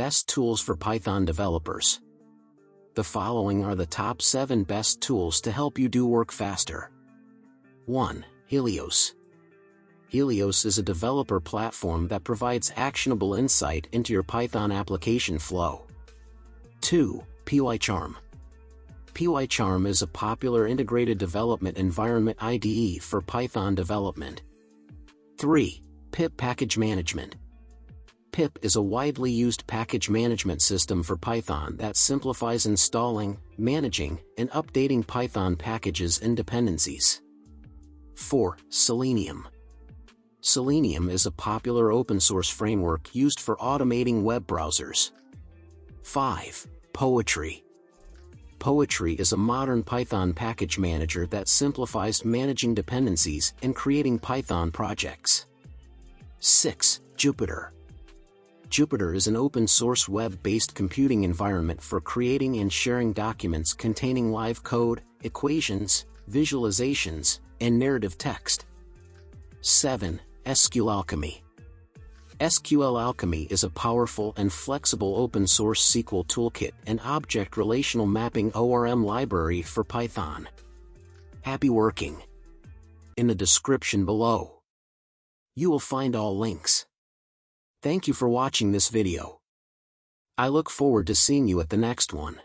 Best tools for Python developers. The following are the top 7 best tools to help you do work faster. 1. Helios. Helios is a developer platform that provides actionable insight into your Python application flow. 2. PyCharm. PyCharm is a popular integrated development environment IDE for Python development. 3. Pip Package Management. Pip is a widely used package management system for Python that simplifies installing, managing, and updating Python packages and dependencies. 4. Selenium. Selenium is a popular open-source framework used for automating web browsers. 5. Poetry. Poetry is a modern Python package manager that simplifies managing dependencies and creating Python projects. 6. Jupyter. Jupyter is an open-source web-based computing environment for creating and sharing documents containing live code, equations, visualizations, and narrative text. 7. SQLAlchemy. SQLAlchemy is a powerful and flexible open-source SQL toolkit and object relational mapping ORM library for Python. Happy working! In the description below, you will find all links. Thank you for watching this video. I look forward to seeing you at the next one.